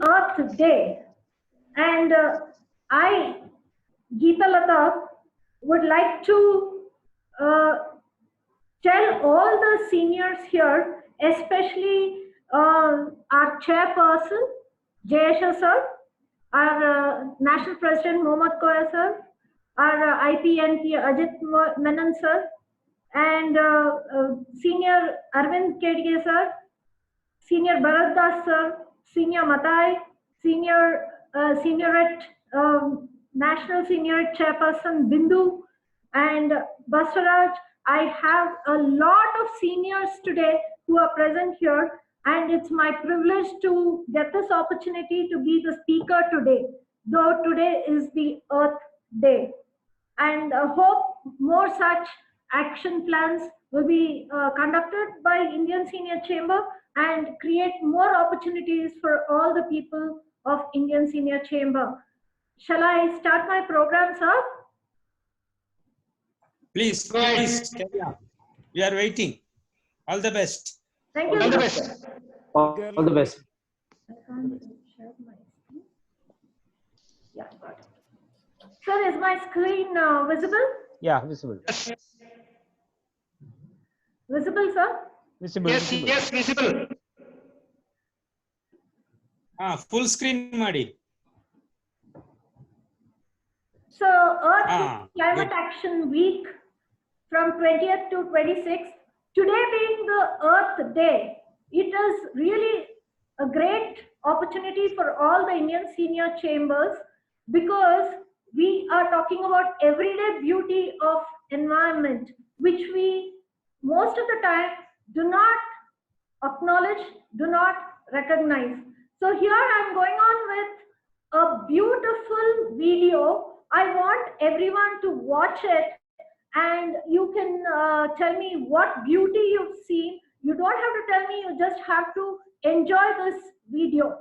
Earth Day, and I, Geeta Lata, would like to tell all the seniors here, especially our chairperson, Jayesha sir, our national president, Mohammad Koya sir, our IPNP, Ajit Menon sir, and senior Arvind Kedge sir, senior Bharat Das sir, senior Matai, senior seniorette, national seniorette chairperson Bindu, and Basaraj. I have a lot of seniors today who are present here, and it's my privilege to get this opportunity to be the speaker today, though today is the Earth Day. And hope more such action plans will be conducted by Indian Senior Chamber and create more opportunities for all the people of Indian Senior Chamber. Shall I start my program, sir? Please, carry on. We are waiting. All the best. Thank you. All the best. All the best. I can't share my screen. Yeah, got it. Sir, is my screen visible? Yeah, visible. Visible, sir? Visible. Yes, visible. yes, visible. Full screen, Madi. So, Earth Climate good. Action Week from 20th to 26th. Today being the Earth Day, it is really a great opportunity for all the Indian Senior Chambers because we are talking about everyday beauty of environment, which we most of the time do not acknowledge, do not recognize. So here I'm going on with a beautiful video. I want everyone to watch it and you can tell me what beauty you've seen. You don't have to tell me, you just have to enjoy this video.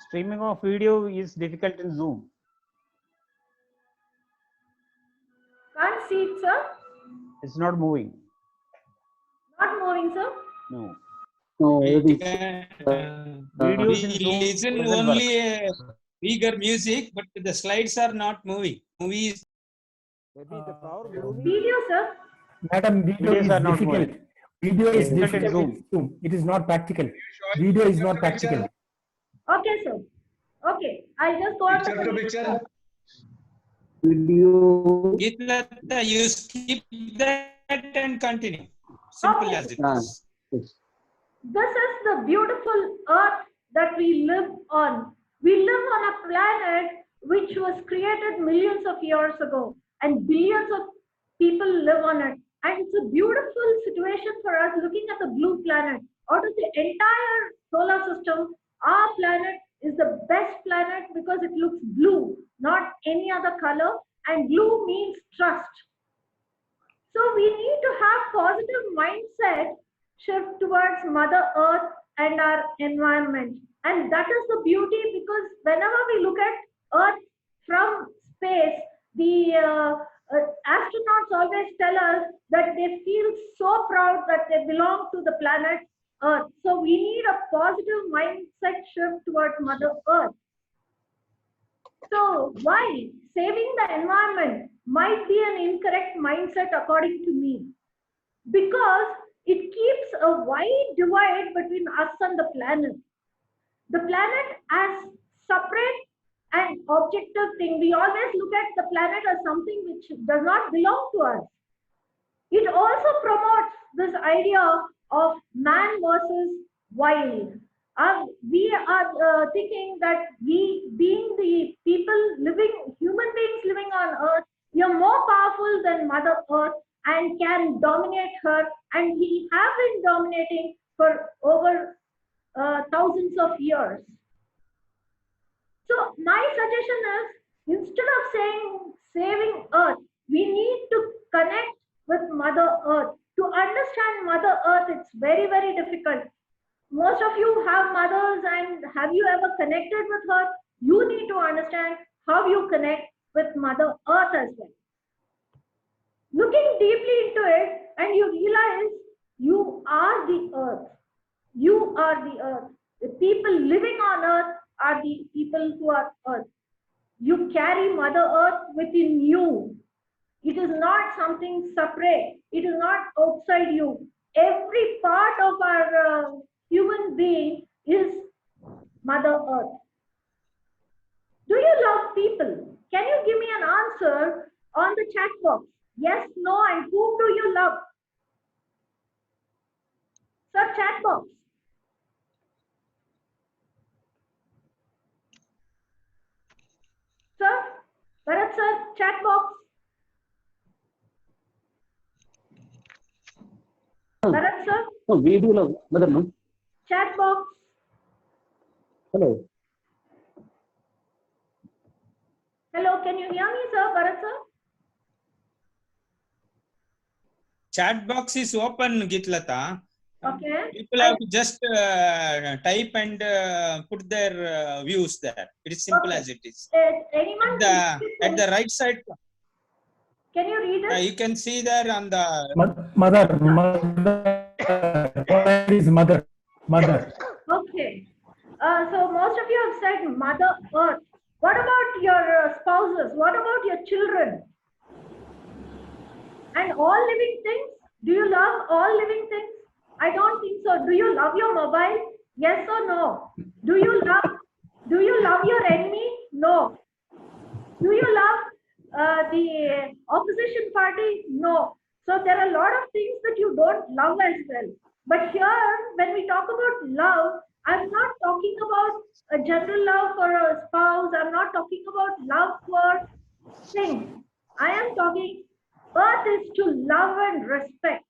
Streaming of video is difficult in Zoom. Can't see it, sir. It's not moving. Not moving, sir. No. No, We Videos in Zoom listen doesn't only eager music, but the slides are not moving. Movies. Video, sir. Madam, video Videos is are not difficult. moving. Video is Difficult in difficult in Zoom. It is not practical. Video is not practical. Okay, sir. Okay, I'll just go on. Picture to picture. video. Geeta, you skip that and continue. Simple Okay. as it Ah, is. yes. This is the beautiful earth that we live on. We live on a planet which was created millions of years ago, and billions of people live on it. And it's a beautiful situation for us looking at the blue planet. Out of the entire solar system, our planet is the best planet because it looks blue, not any other color. And blue means trust. So we need to have positive mindset shift towards Mother Earth and our environment. And that is the beauty because whenever we look at Earth from space, the astronauts always tell us that they feel so proud that they belong to the planet Earth. So we need a positive mindset shift towards Mother Earth. So why saving the environment might be an incorrect mindset according to me? Because it keeps a wide divide between us and the planet. The planet as separate and objective thing. We always look at the planet as something which does not belong to us. It also promotes this idea of man versus wild. We are thinking that we, being the people living, human beings living on Earth, we are more powerful than Mother Earth and can dominate her. And we have been dominating for over thousands of years. So my suggestion is, instead of saying saving Earth, we need to connect with Mother Earth. To understand Mother Earth, it's very, very difficult. most of you have mothers, and have you ever connected with her? You need to understand how you connect with Mother Earth as well. Looking deeply into it, and you realize you are the earth. You are the earth. The people living on earth are the people who are earth. You carry Mother Earth within you. It is not something separate. It is not outside you. Every part of our human being is Mother Earth. Do you love people? Can you give me an answer on the chat box? Yes, no, and whom do you love? Sir, chat box. Sir, Bharat sir, chat box. Bharat sir, No, we do love mother, no? chat box. Hello. Hello, can you hear me, sir? Bharat sir? Chat box is open, Gitlata. Okay. People have to just type and put their views there. It is simple Okay. as it is. Anyone? At the right side, Can you read it? you can see there on the Mother. What is mother? Mother. Okay. So most of you have said Mother Earth. What about your spouses? What about your children? And all living things? Do you love all living things? I don't think so. Do you love your mobile? Yes or no? Do you love your enemy? No. Do you love the opposition party? No. So there are a lot of things that you don't love as well. But here, when we talk about love, I'm not talking about a general love for a spouse. I'm not talking about love for things. I am talking, earth is to love and respect.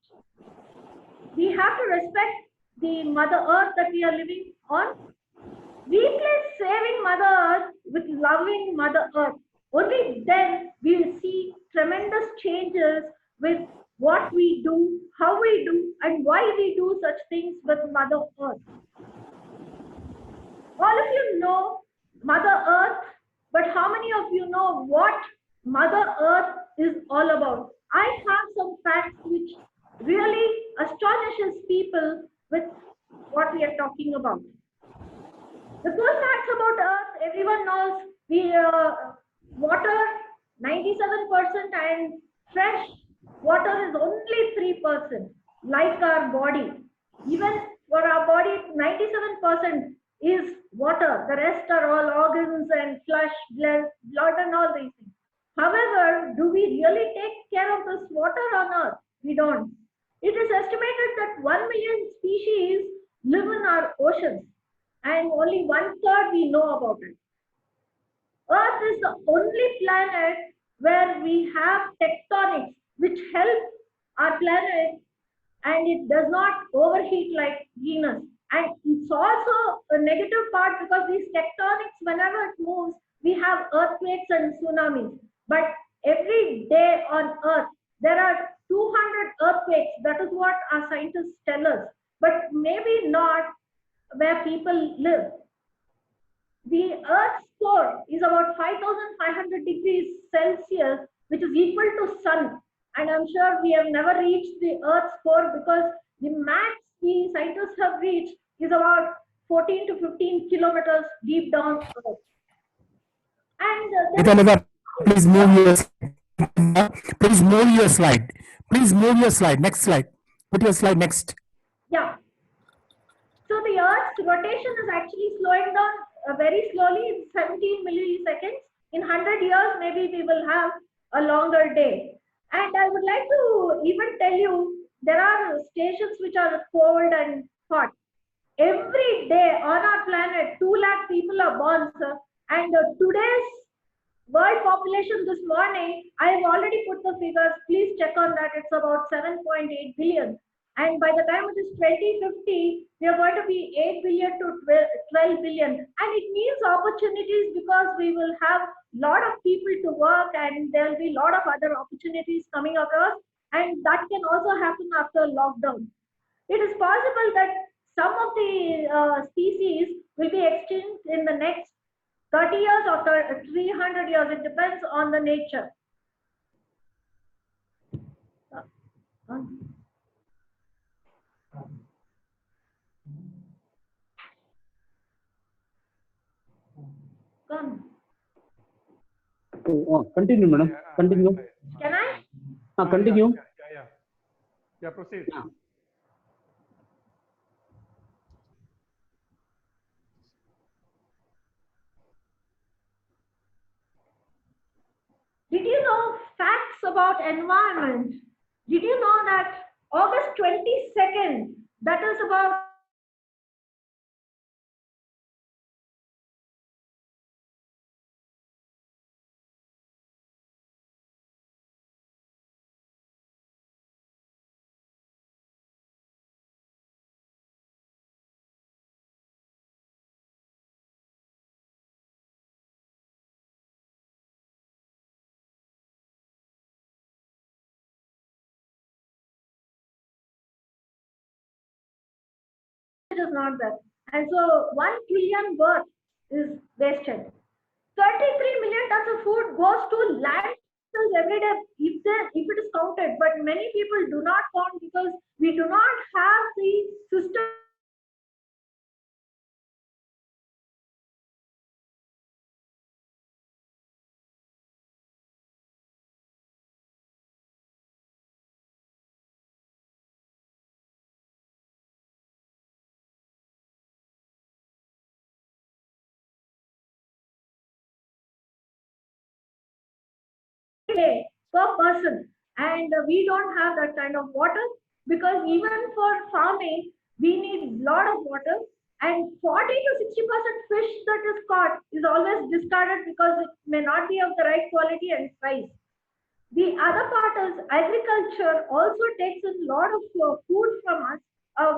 We have to respect the Mother Earth that we are living on. Replace saving Mother Earth with loving Mother Earth. Only then we will see tremendous changes with what we do, how we do, and why we do such things with Mother Earth. All of you know Mother Earth, but how many of you know what Mother Earth is all about? I have some facts which really astonishes people with what we are talking about. The good facts about Earth, everyone knows we water 97% and fresh water is only 3%, like our body. Even for our body, 97% is water. The rest are all organs and flesh, blood and all these things. However, do we really take care of this water on Earth? We don't. It is estimated that 1 million species live in our oceans, and only 1/3 we know about it. Earth is the only planet where we have tectonics which help our planet, and it does not overheat like Venus. And it's also a negative part because these tectonics, whenever it moves, we have earthquakes and tsunamis. But every day on Earth, there are 200 earthquakes. That is what our scientists tell us. But maybe not where people live. The Earth's core is about 5,500 degrees Celsius, which is equal to sun. And I'm sure we have never reached the Earth's core because the max the scientists have reached is about 14 to 15 kilometers deep down Earth. And Nitanida, please move your slide. Please move your slide. Please move your slide. Next slide. Put your slide next. yeah. So the Earth's rotation is actually slowing down very slowly, 17 milliseconds. In 100 years, maybe we will have a longer day. And I would like to even tell you, there are stations which are cold and hot. Every day on our planet, 2 lakh people are born, sir. And today's world population this morning, I have already put the figures. Please check on that. It's about 7.8 billion. And by the time it is 2050, we are going to be 8 billion to 12 billion. And it means opportunities because we will have a lot of people to work and there will be a lot of other opportunities coming across. And that can also happen after lockdown. It is possible that some of the species will be extinct in the next 30 years or 300 years. It depends on the nature. Come. Continue, madam. Continue. Can I? Continue. Yeah, proceed. Yeah. Did you know facts about environment? Did you know that August 22nd, that is about it is not there. And so 1 trillion birth is wasted. 33 million tons of food goes to landfills every day if it is counted, but many people do not count because we do not have the system. Day per person, and we don't have that kind of water because even for farming we need a lot of water, and 40 to 60% fish that is caught is always discarded because it may not be of the right quality and price. The other part is agriculture also takes in a lot of food from us,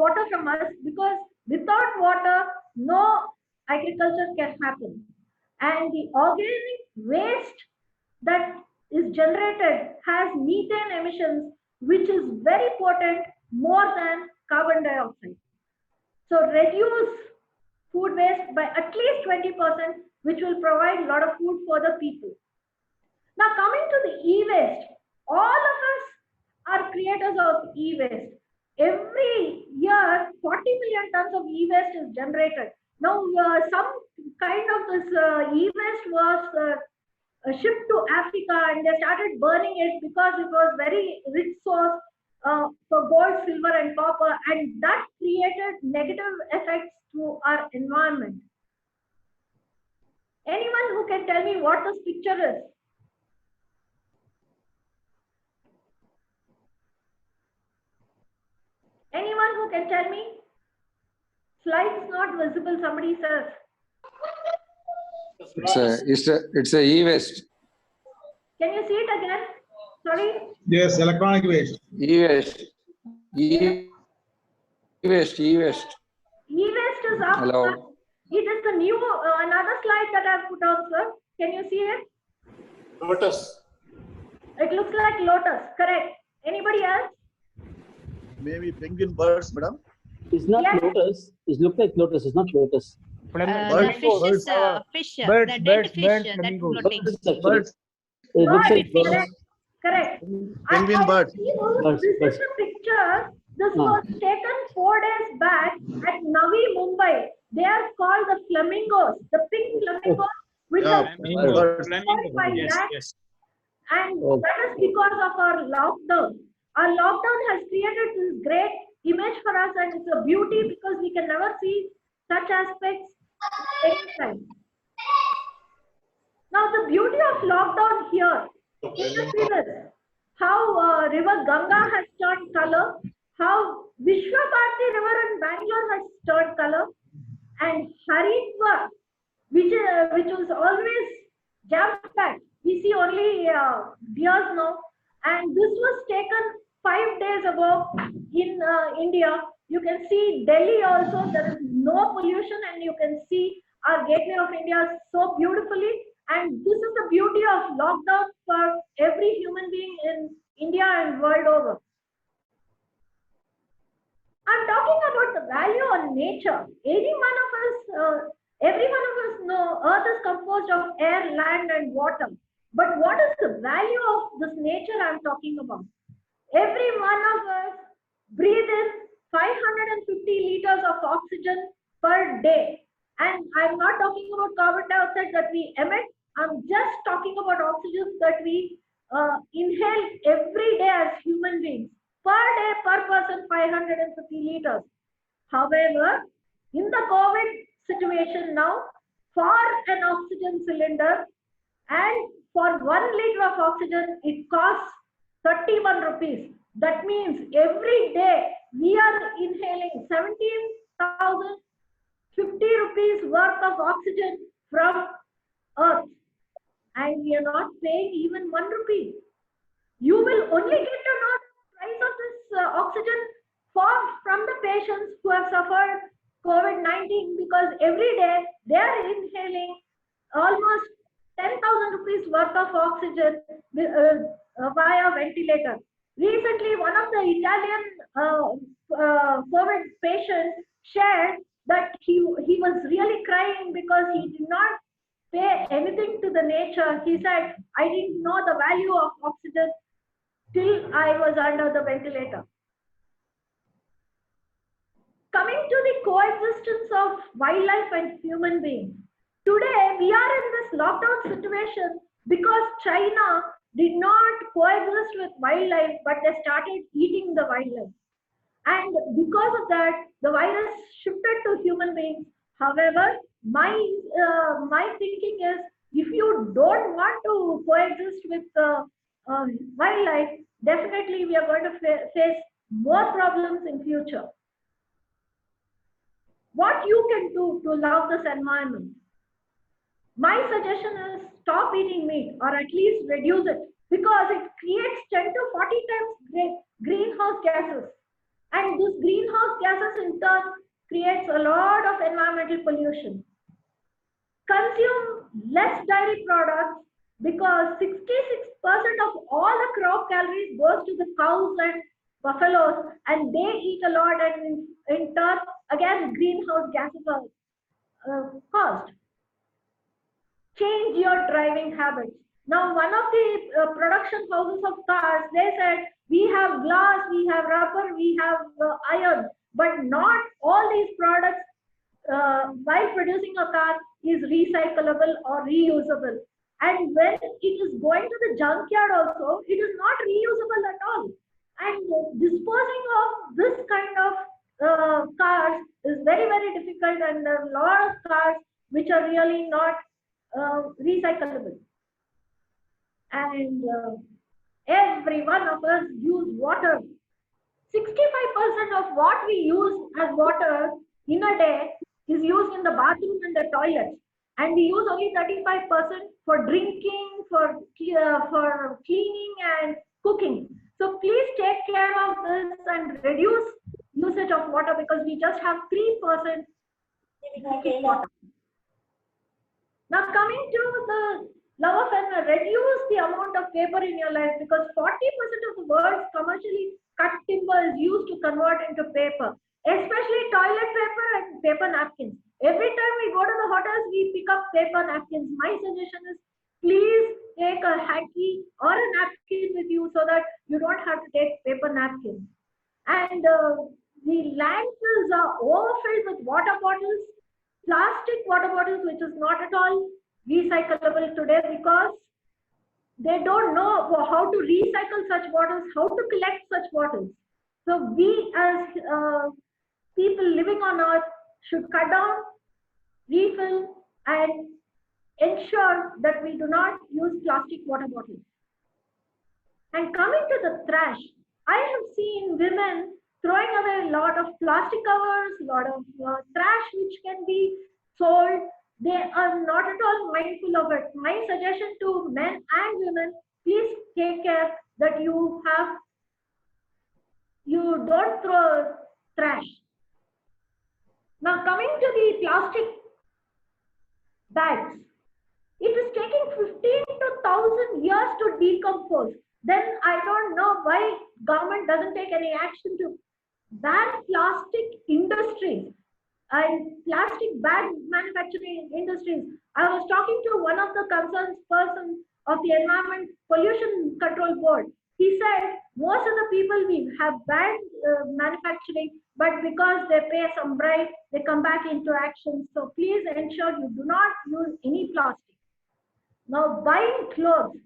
water from us, because without water no agriculture can happen. And the organic waste that is generated has methane emissions, which is very potent, more than carbon dioxide. So reduce food waste by at least 20%, which will provide a lot of food for the people. Now coming to the e-waste, all of us are creators of e-waste. Every year, 40 million tons of e-waste is generated. Now some kind of this e-waste was shipped to Africa, and they started burning it because it was very rich source for gold, silver, and copper, and that created negative effects to our environment. Anyone who can tell me what this picture is? Anyone who can tell me? Slide is not visible, somebody says. It's a e-waste. Can you see it again? Sorry? Yes, electronic waste. E-waste. E-waste. E-waste is up. Hello. It is the new, another slide that I've put on, sir. Can you see it? Lotus. It looks like lotus, correct. Anybody else? Maybe penguin birds, madam. It's not Yes. lotus. It looks like lotus. It's not lotus. Flam- Birds, The fish birds, is fish, birds, the dead birds, fish birds, that flamingos. floating. Birds, actually. birds, It looks like Birds. birds. Correct. penguin I birds. see those- Birds, This birds. is a picture. This Ah. was taken 4 days back at Navi Mumbai. They are called the flamingos, the pink flamingos, which Yeah. are Flamingo, Birds. flamingo, yes, yes. and Oh. that is because of our lockdown. Our lockdown has created this great image for us, and it's a beauty because we can never see such aspects anytime. Now, the beauty of lockdown here, can you see this? How River Ganga has turned color, how Vishwabharati River in Bangalore has turned color, and Haridwar, which was always jam-packed. We see only deers now, and this was taken 5 days ago in India. You can see Delhi also, there is no pollution, and you can see our gateway of India so beautifully. And this is the beauty of lockdown for every human being in India and world over. I'm talking about the value on nature. Every one of us know Earth is composed of air, land, and water. But what is the value of this nature I'm talking about? Every one of us breathe in 550 liters of oxygen per day. And I'm not talking about carbon dioxide that we emit. I'm just talking about oxygen that we inhale every day as human beings. Per day, per person, 550 liters. However, in the COVID situation now, for an oxygen cylinder and for 1 liter of oxygen, it costs 31 rupees. That means every day we are inhaling 17,050 rupees worth of oxygen from Earth. And we are not paying even 1 rupee. You will only get to know the price of this oxygen from the patients who have suffered COVID-19, because every day they are inhaling almost 10,000 rupees worth of oxygen via ventilator. Recently, one of the Italian COVID patients shared that he was really crying because he did not pay anything to the nature. He said, I didn't know the value of oxygen till I was under the ventilator. Coming to the coexistence of wildlife and human beings. Today, we are in this lockdown situation because China did not coexist with wildlife, but they started eating the wildlife. And because of that, the virus shifted to human beings. However, my thinking is, if you don't want to coexist with wildlife, definitely we are going to face more problems in future. What you can do to love this environment? My suggestion is stop eating meat, or at least reduce it, because it creates 10 to 40 times greenhouse gases. And these greenhouse gases in turn creates a lot of environmental pollution. Consume less dairy products, because 66% of all the crop calories goes to the cows and buffaloes, and they eat a lot, and in turn, again, greenhouse gases are caused. Change your driving habits. Now, one of the production houses of cars, they said, we have glass, we have rubber, we have iron, but not all these products while producing a car is recyclable or reusable. And when it is going to the junkyard also, it is not reusable at all. And disposing of this kind of cars is very, very difficult, and there are a lot of cars which are really not recyclable. And every one of us use water. 65% of what we use as water in a day is used in the bathroom and the toilets, and we use only 35% for drinking, for cleaning and cooking. So please take care of this and reduce usage of water, because we just have 3% water. Now, coming to the love of environment, reduce the amount of paper in your life, because 40% of the world's commercially cut timber is used to convert into paper, especially toilet paper and paper napkins. Every time we go to the hotels, we pick up paper napkins. My suggestion is, please take a hanky or a napkin with you so that you don't have to take paper napkins. And the landfills are overfilled with water bottles, plastic water bottles, which is not at all recyclable today, because they don't know how to recycle such bottles, how to collect such bottles. So we as people living on Earth should cut down, refill, and ensure that we do not use plastic water bottles. And coming to the trash, I have seen women throwing away a lot of plastic covers, a lot of trash which can be sold. They are not at all mindful of it. My suggestion to men and women, please take care that you don't throw trash. Now, coming to the plastic bags, it is taking 15 to 1,000 years to decompose. Then I don't know why government doesn't take any action to ban plastic industries and plastic bag manufacturing industries. I was talking to one of the concerned persons of the Environment Pollution Control Board. He said most of the people we have banned manufacturing, but because they pay some bribe, they come back into action. So please ensure you do not use any plastic. Now, buying clothes.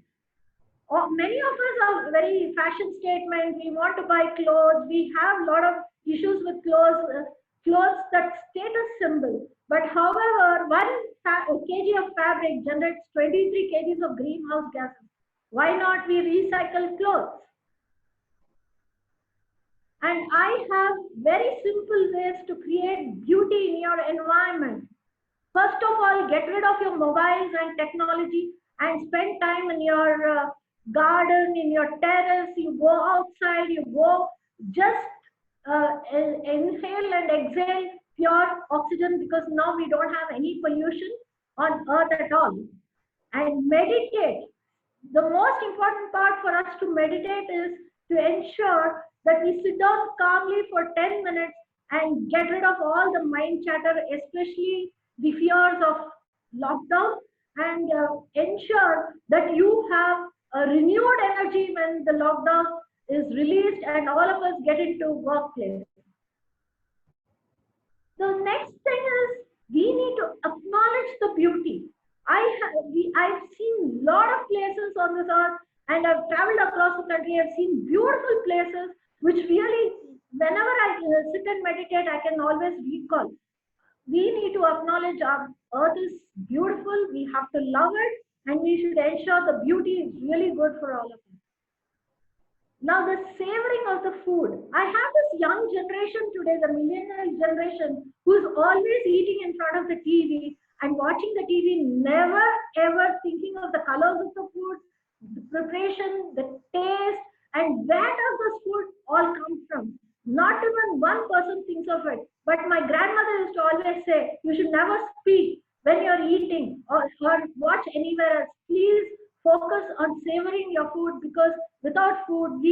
Many of us are very fashion statement. We want to buy clothes. We have a lot of issues with clothes that status symbol. But however, 1 kg of fabric generates 23 kgs of greenhouse gases. Why not we recycle clothes? And I have very simple ways to create beauty in your environment. First of all, get rid of your mobiles and technology and spend time in your garden, in your terrace. You go outside, you go just inhale and exhale pure oxygen, because now we don't have any pollution on earth at all. And meditate. The most important part for us to meditate is to ensure that we sit down calmly for 10 minutes and get rid of all the mind chatter, especially the fears of lockdown, and ensure that you have a renewed energy when the lockdown is released and all of us get into workplace. The next thing is we need to acknowledge the beauty. I've seen a lot of places on this earth, and I've traveled across the country. I've seen beautiful places which really, whenever I sit and meditate, I can always recall. We need to acknowledge our earth is beautiful. We have to love it, and we should ensure the beauty is really good for all of us. Now, the savoring of the food. I have this young generation today, the millennial generation, who's always eating in front of the TV and watching the TV, never ever thinking of the colors of the food, the preparation, the taste, and where does this food all come from? Not even one person thinks of it. But my grandmother used to always say, you should never speak when you're eating or watch anywhere else. Please focus on savoring your food, because without food,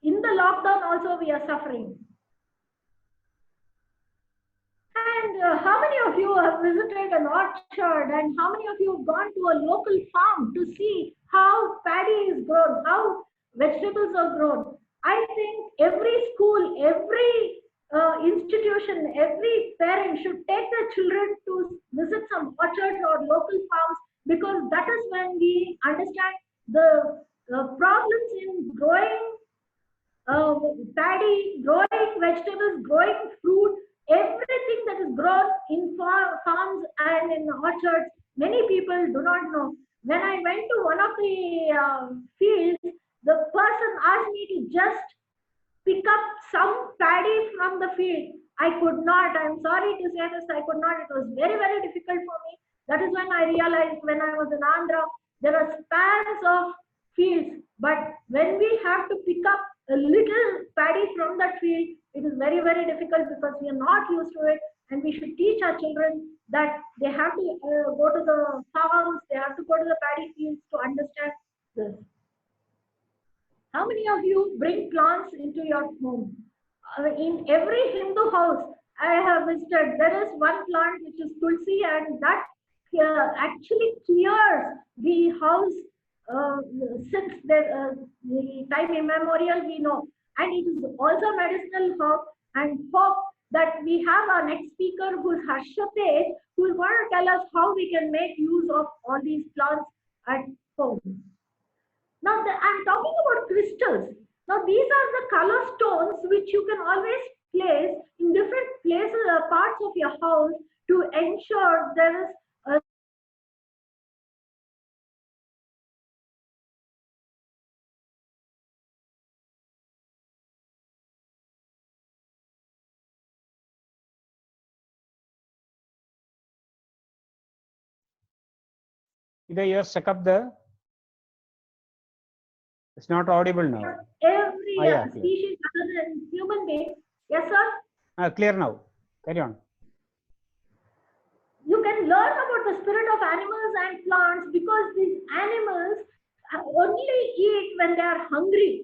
in the lockdown also we are suffering. And how many of you have visited an orchard, and how many of you have gone to a local farm to see how paddy is grown, how vegetables are grown? I think every school, every institution, every parent should take their children to visit some orchards or local farms, because that is when we understand the problems in growing paddy, growing vegetables, growing fruit, everything that is grown in farms and in orchards. Many people do not know. When I went to one of the fields, the person asked me to just pick up some paddy from the field. I could not. I'm sorry to say this, I could not. It was very, very difficult for me. That is when I realized, when I was in Andhra, there are spans of fields. But when we have to pick up a little paddy from that field, it is very, very difficult, because we are not used to it. And we should teach our children that they have to go to the farms, they have to go to the paddy fields to understand this. How many of you bring plants into your home? In every Hindu house I have visited, there is one plant which is tulsi, and that actually clears the house since the time immemorial, we know. And it is also medicinal herb. And hope that we have our next speaker, who is Harsha Tej, who is going to tell us how we can make use of all these plants at home. Now, I'm talking about crystals. Now, these are the color stones which you can always place in different places, parts of your house, to ensure there is a Either you are stuck up there. It's not audible now. every yeah, species other than human being. Yes, sir? Clear now. Carry on. You can learn about the spirit of animals and plants, because these animals only eat when they are hungry,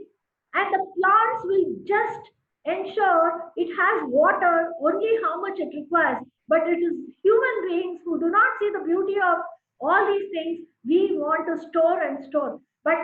and the plants will just ensure it has water only how much it requires. But it is human beings who do not see the beauty of all these things. We want to store and store. But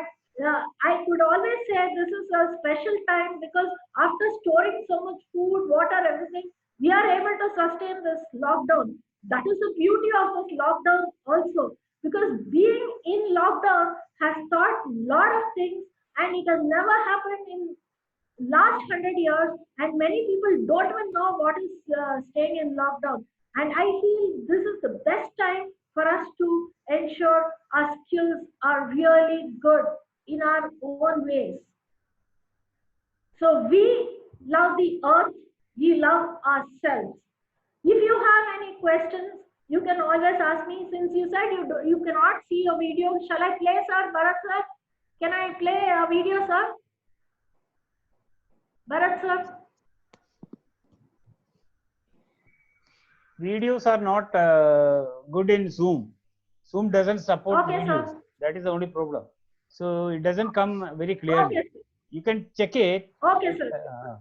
I could always say this is a special time because after storing so much food, water, everything, we are able to sustain this lockdown. That is the beauty of this lockdown also, because being in lockdown has taught a lot of things, and it has never happened in last 100 years, and many people don't even know what is staying in lockdown. And I feel this is the best time for us to ensure our skills are really good in our own ways. So we love the earth, we love ourselves. If you have any questions, you can always ask me. Since you said you cannot see a video, shall I play, sir? Bharat sir, can I play a video, sir? Bharat sir? Videos are not good in Zoom. Zoom doesn't support Okay, videos. sir. That is the only problem. So it doesn't come very clearly. Okay, sir. You can check it Okay, sir.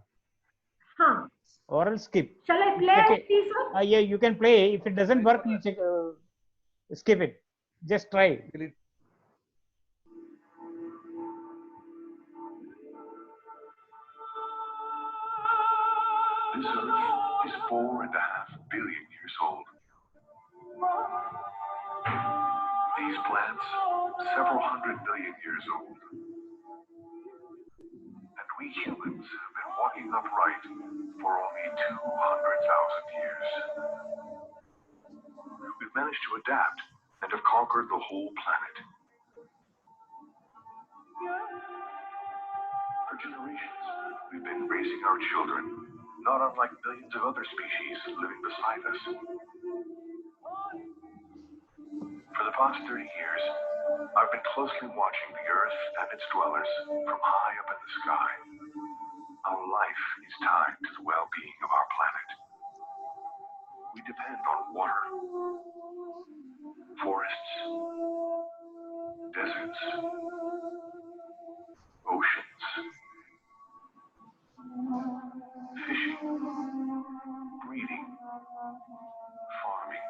Huh. or else skip. Shall I play Okay. it, please, sir? Yeah, you can play. If it doesn't work, you check, skip it. Just try. This Earth is 4.5 billion years old. These plants, several hundred million years old. And we humans have been walking upright for only 200,000 years. We've managed to adapt and have conquered the whole planet. For generations, we've been raising our children, not unlike millions of other species living beside us. For the past 30 years, I've been closely watching the Earth and its dwellers from high up in the sky. Our life is tied to the well-being of our planet. We depend on water, forests, deserts, oceans, fishing, breeding, farming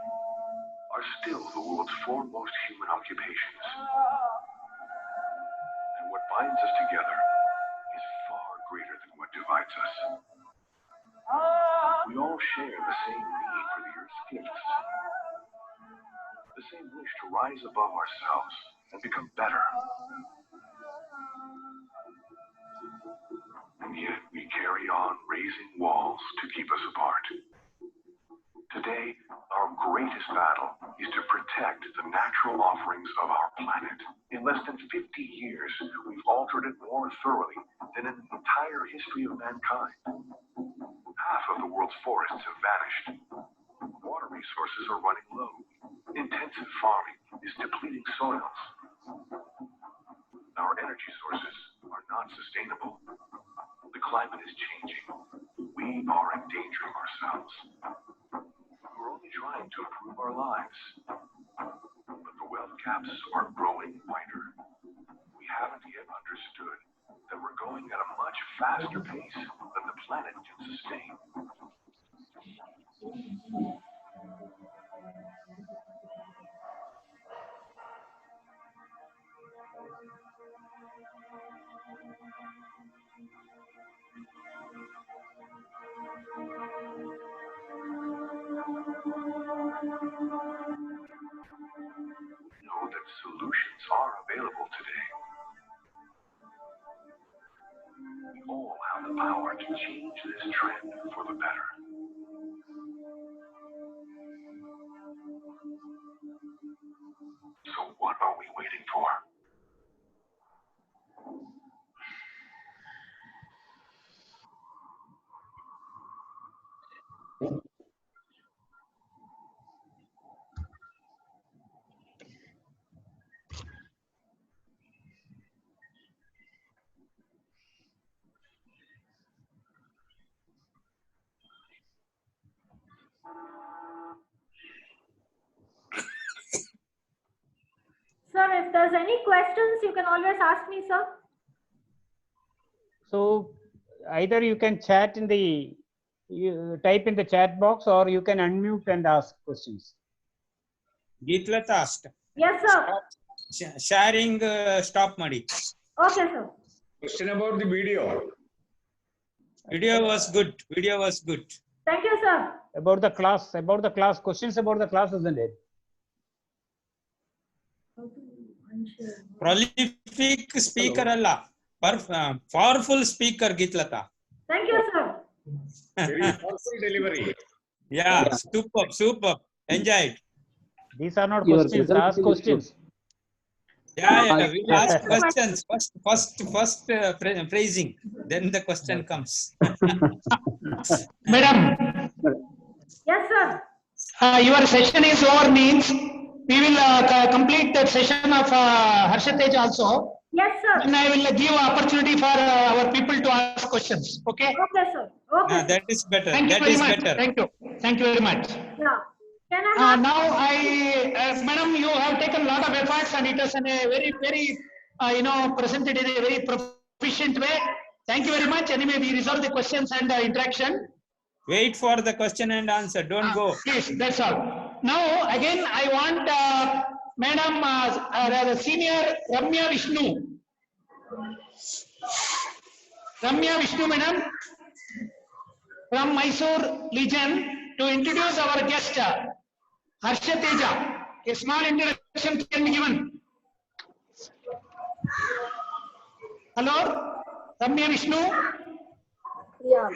are still the world's foremost human occupations. And what binds us together is far greater than what divides us. We all share the same need for the Earth's gifts, the same wish to rise above ourselves and become better. And yet we carry on raising walls to keep us apart. Today, our greatest battle is to protect the natural offerings of our planet. In less than 50 years, we've altered it more thoroughly than in the entire history of mankind. Half of the world's forests have vanished. Water resources are running low. Intensive farming is depleting soils. Our energy sources are not sustainable. The climate is changing. We are endangering ourselves. We're only trying to improve our lives. But the wealth gaps are growing wider. We haven't yet understood that we're going at a much faster pace than the planet can sustain. Know that solutions are available today. We all have the power to change this trend for the better. So what are we waiting for? Sir, if there's any questions, you can always ask me, sir. So either you can chat in the, you type in the chat box, or you can unmute and ask questions. Geetlata asked. Yes, sir. Sharing stop ಮಾಡಿ. Okay, sir. Question about the video. Video was good. Video was good. Thank you, sir. About the class, questions about the class, isn't it? Prolific speaker ಅಲ್ಲ. Powerful speaker Geetlata. Thank you, sir. Very powerful delivery. Yeah, superb, superb. Enjoyed. These are not Your questions, presentation ask is questions. Yeah, we'll ask questions. First praising, then the question comes. Madam, Yes, sir. your session is over means we will complete that session of Harshatej also. Yes, sir. And I will give opportunity for our people to ask questions. Okay. Okay, sir. Okay. That is better. Thank you That very is much. better. Thank you. Thank you very much. Yeah. Can I have? Now madam, you have taken a lot of efforts and it is in a very, presented in a very proficient way. Thank you very much. Anyway, we resolve the questions and interaction. Wait for the question and answer. Don't go. Please, that's all. Now, again, I want Madam the Senior Ramya Vishnu. Ramya Vishnu, Madam, from Mysore Legion, to introduce our guest, Harshateja. A small introduction can be given. Hello, Ramya Vishnu. Yeah.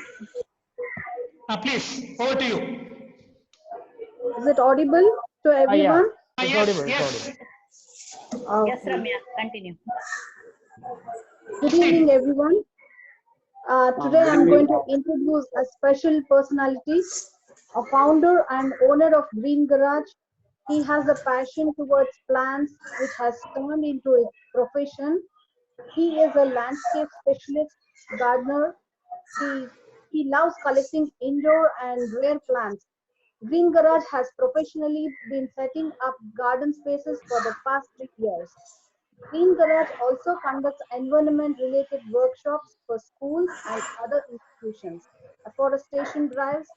Please, over to you. Is it audible to everyone? It's Yes, audible, it's yes. audible. Yes, Ramya, continue. Good evening, everyone. Today I'm going to introduce a special personality, a founder and owner of Green Garage. He has a passion towards plants, which has turned into a profession. He is a landscape specialist, gardener. He loves collecting indoor and rare plants. Green Garage has professionally been setting up garden spaces for the past 3 years. Green Garage also conducts environment-related workshops for schools and other institutions, afforestation drives,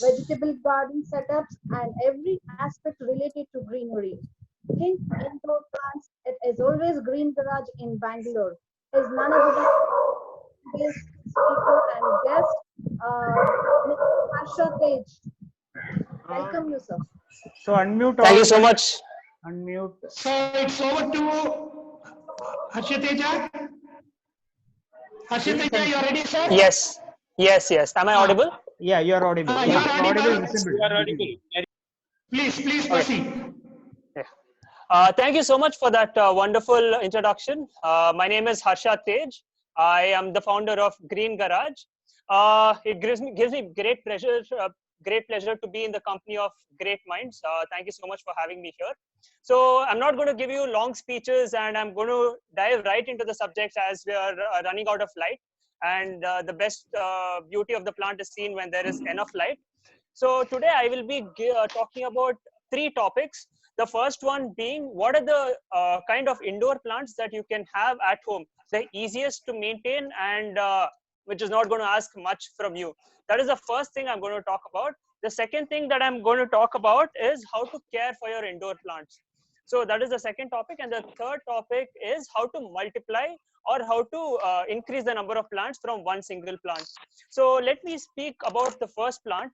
vegetable garden setups, and every aspect related to greenery. Think indoor plants. It is always Green Garage in Bangalore. Is none other than this speaker and guest, Harsha Tej. Welcome you, sir. So unmute. Thank you all. so much. Unmute. So it's over to Harshateja. Harshateja, you are ready, sir? Yes. Am I audible? Yeah, you are audible. You are audible. Visible. You are audible. Please proceed. Thank you so much for that wonderful introduction. My name is Harsha Tej. I am the founder of Green Garage. It gives me great pleasure to be in the company of great minds. Thank you so much for having me here. So I'm not going to give you long speeches, and I'm going to dive right into the subjects as we are running out of light. And the best beauty of the plant is seen when there is enough light. So today I will be talking about 3 topics. The first one being, what are the kind of indoor plants that you can have at home, the easiest to maintain, and which is not going to ask much from you. That is the first thing I'm going to talk about. The second thing that I'm going to talk about is how to care for your indoor plants. So that is the second topic. And the third topic is how to multiply or how to increase the number of plants from one single plant. So let me speak about the first plant.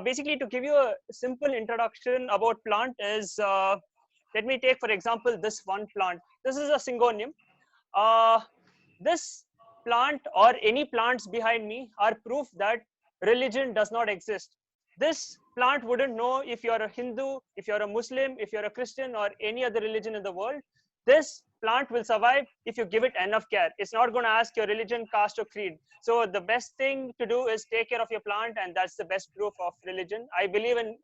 Basically, to give you a simple introduction about plant is, let me take, for example, this one plant. This is a Syngonium. This plant or any plants behind me are proof that religion does not exist. This plant wouldn't know if you're a Hindu, if you're a Muslim, if you're a Christian, or any other religion in the world. This plant will survive if you give it enough care. It's not going to ask your religion, caste, or creed. So the best thing to do is take care of your plant, and that's the best proof of religion. I believe in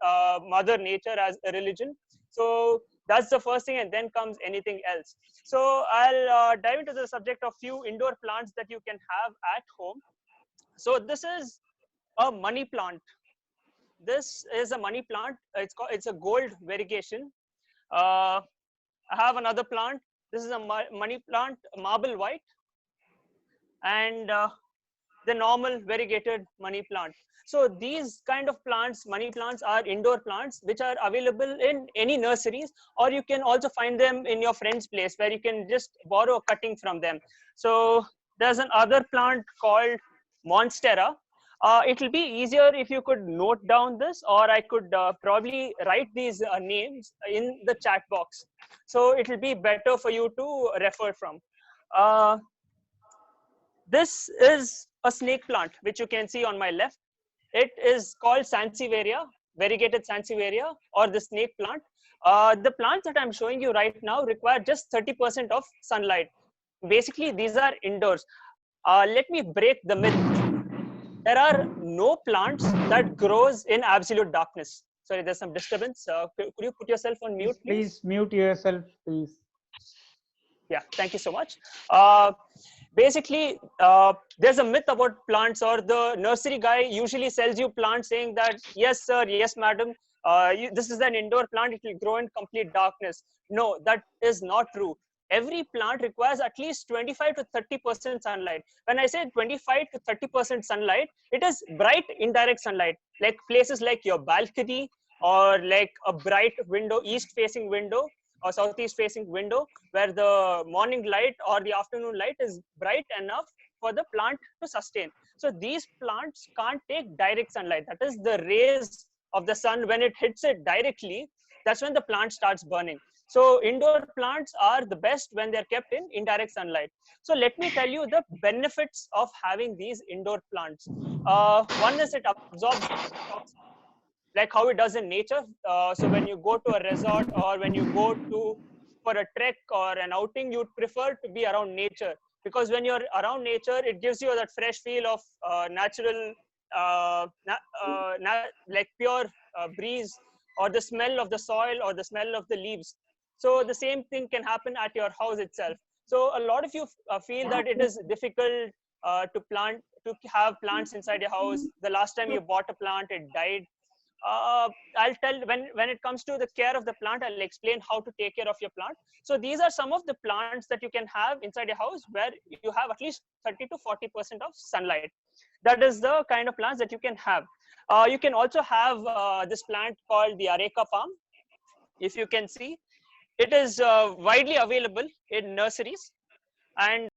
Mother Nature as a religion. So that's the first thing, and then comes anything else. So I'll dive into the subject of few indoor plants that you can have at home. So this is a money plant. This is a money plant. It's a gold variegation. I have another plant. This is a money plant, marble white. And the normal variegated money plant. So these kind of plants, money plants, are indoor plants which are available in any nurseries, or you can also find them in your friend's place where you can just borrow a cutting from them. So there's another plant called Monstera. It will be easier if you could note down this, or I could probably write these names in the chat box. So it will be better for you to refer from. This is a snake plant, which you can see on my left. It is called Sansevieria, variegated Sansevieria, or the snake plant. The plants that I'm showing you right now require just 30% of sunlight. Basically, these are indoors. Let me break the myth. There are no plants that grows in absolute darkness. Sorry, there's some disturbance. Could you put yourself on mute, please? Please mute yourself, please. Yeah, thank you so much. Basically, there's a myth about plants, or the nursery guy usually sells you plants saying that, yes, sir, yes, madam, this is an indoor plant, it will grow in complete darkness. No, that is not true. Every plant requires at least 25 to 30% sunlight. When I say 25 to 30% sunlight, it is bright indirect sunlight, like places like your balcony, or like a bright window, east-facing window, or southeast facing window, where the morning light or the afternoon light is bright enough for the plant to sustain. So these plants can't take direct sunlight. That is the rays of the sun. When it hits it directly, that's when the plant starts burning. So indoor plants are the best when they're kept in indirect sunlight. So let me tell you the benefits of having these indoor plants. One is it absorbs toxins, like how it does in nature. So when you go to a resort, or when you go for a trek or an outing, you'd prefer to be around nature, because when you're around nature, it gives you that fresh feel of natural, like pure breeze, or the smell of the soil, or the smell of the leaves. So the same thing can happen at your house itself. So a lot of you feel that it is difficult to have plants inside your house. The last time you bought a plant, it died. I'll tell, when it comes to the care of the plant, I'll explain how to take care of your plant. So these are some of the plants that you can have inside your house where you have at least 30 to 40% of sunlight. That is the kind of plants that you can have. You can also have this plant called the Areca palm. If you can see, it is widely available in nurseries, and